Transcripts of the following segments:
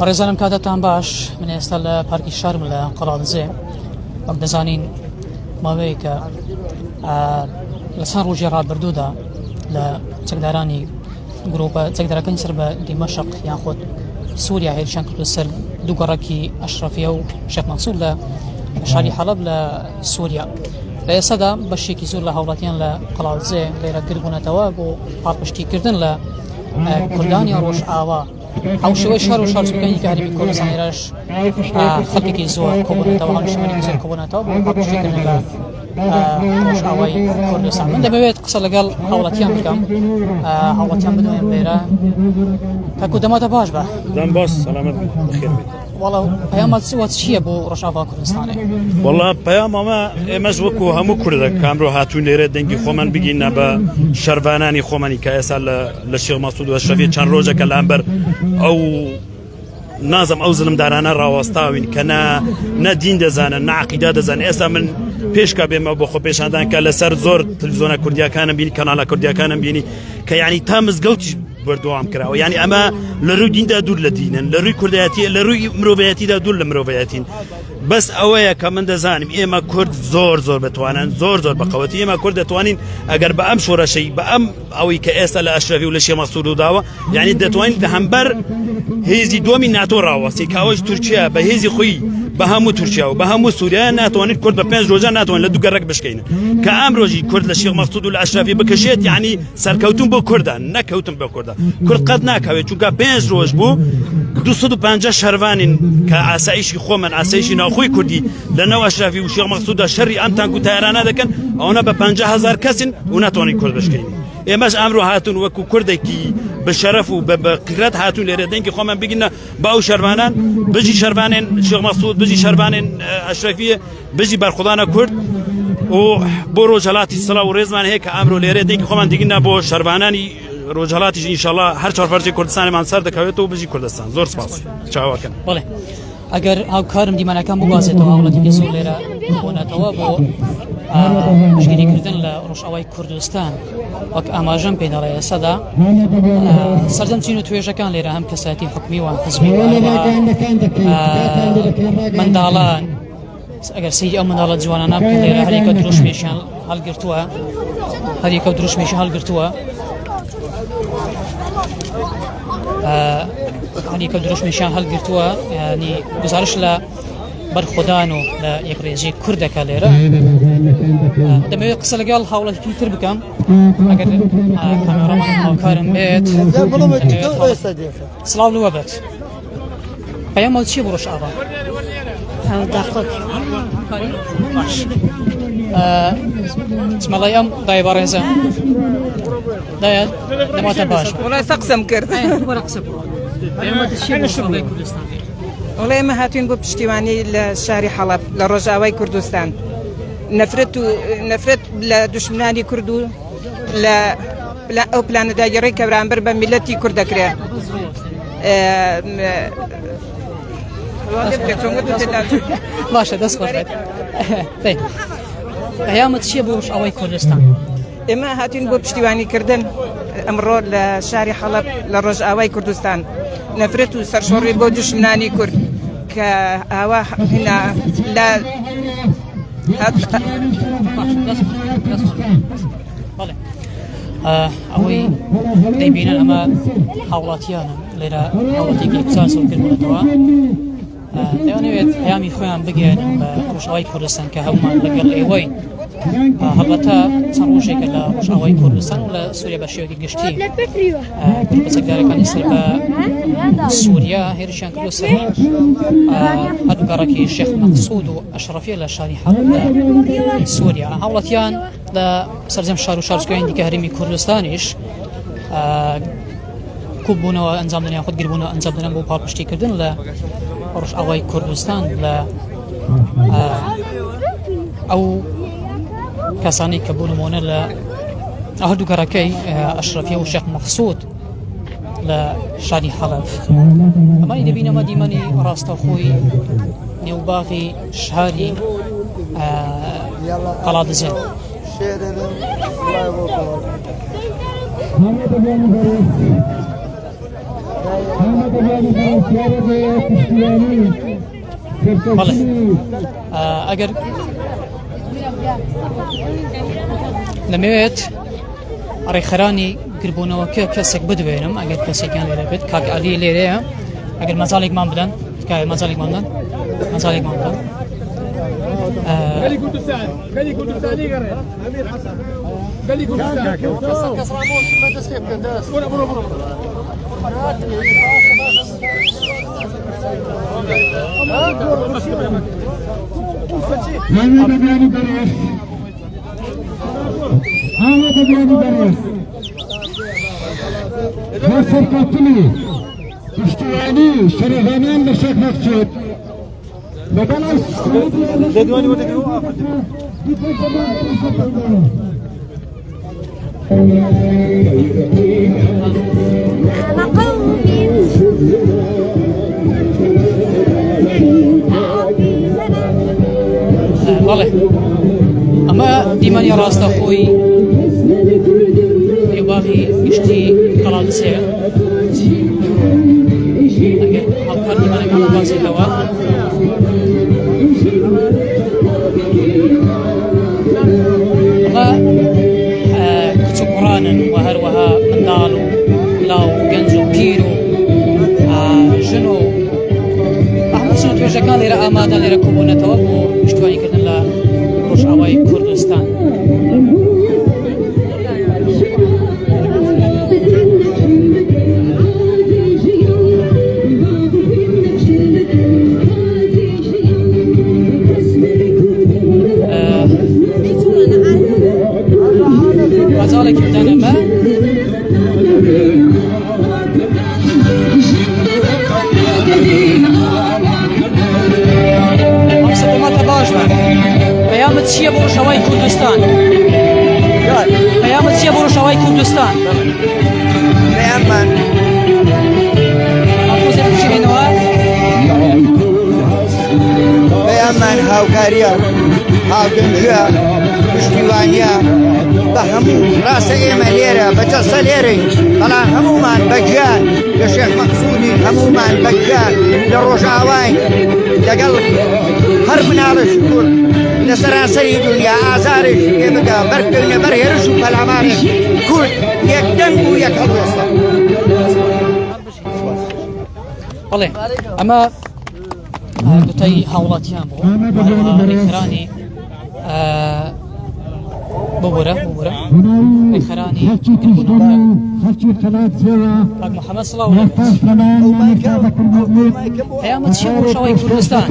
ڕێزانم کاتتان باش من ئێستا لە پارکی شارم لە قەڵادزێ وەک دەزانین ماوەیە کە لە چەند ڕۆژی ڕابردوودا لە چەکدارانی گرۆپە چەکدارەکانی سەر بە دیمەشق یان خۆت سووریا هێرشیان کردو سەر دوو گەڕەکی ئەشرەفیە و شێخ مەنسوور لە شاری حەڵەب لە سووریا. لە ئێستادا بەشێکی زۆر لە هاوڵاتیان لە قەڵادزێ لێرە گربوونەتەوە بۆ پاڵپشتیکردن لە کوردانی ڕۆژئاوا ئەو شێوەی شار و شارچووەکانی کە هەرێمی کوردستان لێرەش خەڵکێکی زۆر کۆبوونەتەوە هەڵیشتنێکی زۆر کۆبوونەتەوە بۆ پاڵپشتیکردن لە ڕۆژئاوای کوردستان. من دەبێت قسە لەگەڵ هاوڵاتیان بکەم، هاوڵاتیان بدوێن لێرە کاکو دەماتە باش بە دەم باش سەلامەت بخێر بێت. وەڵا پەیامات چییە بۆ ڕۆژئاوا کوردستانێ؟ وەڵا پەیام ئەمە ئێمەش وەکو هەموو کوردە کامرۆ هاتوون لێرە دەنگی خۆمان بگینە بە شەروانانی خۆمانی کە ئێستا لە شێخ مەسعود ئەشرەفی چەند ڕۆژێکە لەمبەر ئەو نازم ئەو زلمدارانە ڕاوەستاوین کە نە دین دەزانن نە عەقیدا دەزانن. ئێستا من پێشکە بێمە بۆ خۆ پێشاندان کە لەسەر زۆر تەلەڤیزۆنە کوردیەکانم بینی کەناڵە کوردیەکانم بینی کە یعنی تا مزگەوتی بەردەوام کراوە، یعنی ئەمە لە ڕووی دیندا دوور لە دینن، لە ڕووی کوردایەتی لە ڕووی مرۆڤایەتیدا دوور لە مرۆڤایەتین. بەس ئەوەیە کە من دەزانم ئێمە کورد زۆر بتوانن زۆر بەقەوەتی ئێمە کورد دەتوانین ئەگەر بە ئەم شۆڕەشەی بە ئەم ئەوەی کە ئێستا لە ئەشرەفی و لە شێخ مەسعود و داوە یعنی دەتوانین لە هەمبەر هێزی دووەمی ناتۆ ڕاوەستی کە ئەوەش تورکیا بە هێزی خۆی بە هەموو تورکیا و بە هەموو سووریا ناتوانێت کورد بە 5 ڕۆژە ناتوانێت لە دوو گەڕێک بشکێنن کە ئەم ڕۆژی کورد لە شێخ مەسعود و لە ئەشرەفی بکەشێت یعنی سەرکەوتن بۆ کوردان نەکەوتن بە کوردە. کورد قەت ناکەوێت چونکە 5 ڕۆژ بوو 250 شەروانین کە ئاسایشی خۆمان ئاسایشی ناوخۆی کوردی لەناو ئەشرەفی و شێخ مەسعوددا شەڕی ئەم تانک و تایارانە دەکەن ئەوەنە بە 50,000 کەسن و ناتوانین کورد بشکێنین. ئێمەش ئەمڕۆ هاتون وەکو کوردێکی بە شەرەف و بە قیرەت هاتون لێرە دەنگی خۆمان بگینە بە ئەو شەروانان بژی شەروانێن شێخ مەسعود بژی شەروانێن ئەشرەفیە بژی بەرخوڵانە کورد و بۆ ڕۆژهەڵاتی سڵاو و ڕێزمان هەیە کە ئەمڕۆ لێرە دەنگی خۆمان دیگینە بۆ شەروانانی ڕۆژهەڵاتیش ئینشەڵڵا هەر چوارپەرچەی کوردستانمان سەر دەکەوێتەوە بژی کوردستان. زۆر سپاس چاواکەن. بەڵێ ئەگەر هاوکارم دیمانەکان بگوازێتەوە هاوڵاتێکی زۆر لێرە بۆنێتەوە بۆ پشتگیریکردن لە ڕۆژئاوای کوردستان وەک ئاماژەم پێ دەڵێ ئێستادا سەردەمچین و توێژەکان لێرە هەم کەسایەتی حکومی و حزبی منداڵان ئەگەر سەیری ئەو منداڵە جوانانە بکە لێرە هەریکە دروشمێشیان هەڵگرتووە هەریکە دروشمێشی هەڵگرتووە هەریکە دروشمێشیان هەڵگرتووە ینی گزارش لە بەرخۆدان و لە یەکڕێژی کوردەکە لێرە. دەمەوێت قسە لەگەڵ هاوڵاتێکی تر بکەم ئەگەر کامێرەمان هاوکارم بێت. سڵاو لەوە بێت پەیامەوە چییە بۆ ڕۆژئاوا؟ چمەڵای ئەم دای بەڕێزە دایە دەماتە باش وڵای سەقسم کرد وەرە قسە بکە پەیامەوە چییە بۆ ڕۆژئاوای کوردستان؟ وڵای ئێمە هاتوین بۆ پشتیوانی لە شاری حەڵەب لە ڕۆژئاوای کوردستان. نەفرەت لە دوشمنانی کورد و لە ئەو پلانەداگیڕی کە بەرامبەر بە میلەتی کورد دەکرێت. باشە دەست خۆشێت. پەیامەت چییە بۆ ڕۆژئاوای کوردستان؟ ئێمە هاتوین بۆ پشتیوانیکردن ئەمڕۆ لە شاری حەڵەب لە ڕۆژئاوای کوردستان نەفرەت و سەرشۆڕی بۆ دوشمنانی کورد کە ئاوا هێنا لە ئەوەی دەیبینن ئەمە هاوڵاتیانە لێرە هاوڵاتێکی قسان سەرکردبوونەتەوە دەیانەوێت پەیامی خۆیان بگەێنن بە ڕۆژئاوای کوردستان کە هەمومان لەگەڵ ئێوەی هەڵبەتە چەند ڕۆژێکە لە ڕۆژئاوای کوردستان و لە سووریا بە شێوەیەکی گشتی چەکدارەکانی سەر بە سووریا هێرشیان کردو سەر هەردوو گەڕەکی شێخ مەسعود و ئەشرەفیە لە شاری حەڵەب لە سووریا. هاوڵاتیان لە سەرجەم شار و شارچووەکانی دیکە هەرێمی کوردستانیش کوببوونەوە ئەنجامدانیان خودگیربوونەوە ئەنجامدانیان بۆ پاڵپشتیکردن لە ڕۆژئاوای کوردستان لە ئەو کەسانی کە بوو نمونە لە هەردوو گەڕەکەی ئەشرەفیە و شێخ مەسعود لە شاری حەڵەب. ئەمانی دەبینەمە دیمەنی ڕاستەوخۆی نێوباغی شاری قەڵادزێ. بەڵێ ئەگەر لەمەوێت ڕێکخەرانی گربوونەوەکە کەسێک بدوێنم ئەگەر کەسێکیان لێرە بێت کاک عەلی لێرەیە ئەگەر مەجاڵێکمان بدەن تکایە مەجاڵێکمان بدەن مەجاڵێکمان بدەن قال كردستان قال كردستاني قرر امير حسن قال كردستان كسر راموس ما تسفيق كنداس برا جدواني ودك بەڵێ ئەمە دیمەنی ڕاستەخۆی هێواغی گشتی قەڵاتسەیە ئەگەر هاوکار دیمەنەکان بازێتەوە کچ و کوڕانن و هەروەها منداڵ و لاو و گەنج و پیر و ژن و هەموو چنە توێژەکان لێرە ئامادەن لێرە کۆبوونەتەوە بۆ پشتیوانیکردن لە ڕۆژئاوای کوردستان مەجاڵێکی بدەن ئەمە ئەم سەقۆمەتە باش بە پەیامت چییە بۆ ڕۆژئاوای کوردستان پەیامت چییە بۆ ڕۆژئاوای کوردستان پەیاممان ئاپۆزێت بشێنەوە پەیاممان هاوکاریە هاودەنگە پشتیوانیە بە هەموو ڕاستە ئێمە لێرە بەجەستە لێرەی بەڵام هەمومان بەگیان لە شێخ مەقسوودی هەمومان بەگیان لە ڕۆژئاوای لەگەڵ هەر مناڵێکی کورد لە سەرانسەری دنیا ئازارێکی پێ بگا بەرکردنە بەر هێرش و پەلامارێک کورد یەکدەنگ و یەک هەڵوێستە بەڵێ ئەمە دوتای هاوڵاتیان بوو ڕێکخەرانی ببورە ڕێکخەرانی گربوونەوەکە کاک محەممەد سڵاو پەیامت چییە بۆ ڕۆژئاوای کوردستان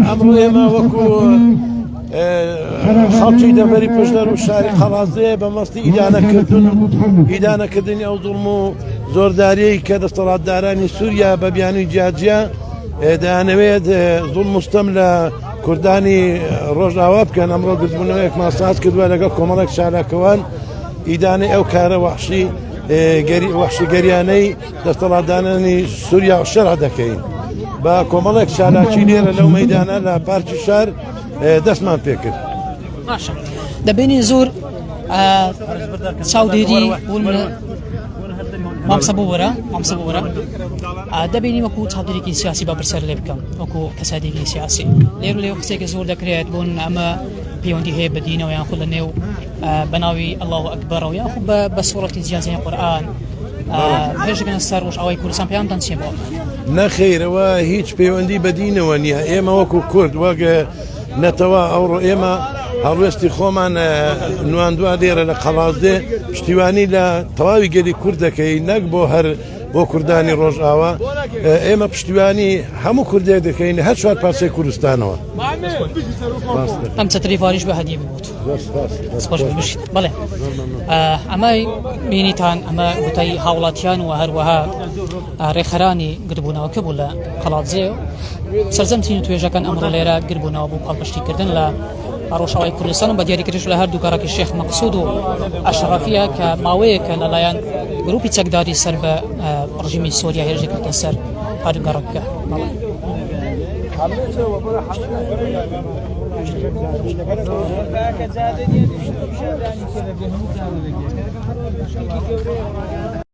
ئەمڕۆ ئێمە وەکو خەڵکی دەبەری پشدەر و شاری قەڵازێ بە مەستی ئیدانەکردنی ئەو زوڵم و زۆرداریەی کە دەسەڵاتدارانی سووریا بە بیانووی جیاجیا دەیانەوێت زوڵم مستەم لە کوردانی ڕۆژئاوا بکەن ئەمڕۆ گرتبوونەوەیەک ماساز کردووە لەگەڵ کۆمەڵێک شاراکەوان ئیدانەی ئەو کارە وەحشی گەریانەی دەسەڵاتدارانی سووریا شەرع دەکەین بە کۆمەڵێک شاراکی لێرە لەو مەیدانە لە پارکی شار دەستمان پێ کرد باشە دەبینی زۆر چاودێری بوون مامسە بۆ وەرە دەبینی وەکو چاودێرێکی سیاسی با بەرسەر لێ بکەم وەکو کەسادێکی سیاسی لێر و لێو قسێکی زۆر دەکرێت بوون ئەمە پەیوەندی هەیە بەدینەوە یان خۆ لە نێو بەناوی ئەڵڵاهو ئەکبەرەوە یان خۆ بە سوورەتی جیاجیای قورئان هێرشەکەن سەر ڕۆژئاوای کوردستان پەیامتان چییە بۆ نەخێرەوە هیچ پەیوەندی بەدینەوە نییە ئێمە وەکو کورد وەک نەتەوە ئەوڕۆ ئێمە هەڵوێستی خۆمان نواندووە لێرە لە قەڵازدێ پشتیوانی لە تەواوی گەلی کورد دەکەی نەک بۆ هەر بۆ کوردانی ڕۆژئاوا ئێمە پشتیوانی هەموو کوردێک دەکەین هەر چوار پارچەی کوردستانەوە ئەم چەتری فاریش بە هەدیە بووت سپاس بشیت بەڵێ ئەمەی بینیتان ئەمە گوتای هاوڵاتیان و هەروەها ڕێکخەرانی گربوونەوەکە بوو لە قەڵاتجێ سەرجەمترین توێژەکان ئەمڕۆ لێرە گربوونەوە بوو پاڵپشتیکردن لە ڕۆژئاوای کوردستان بە دیاریکردنش لە هەردوو کارێکی شێخ مەقسوود و ئەشرەفیە کە ماوەیەکە لەلایەن گروپی چەکداری سەر بە ڕژیمی سۆریا هێرشێکردە سەر هەردوو گەڕەکە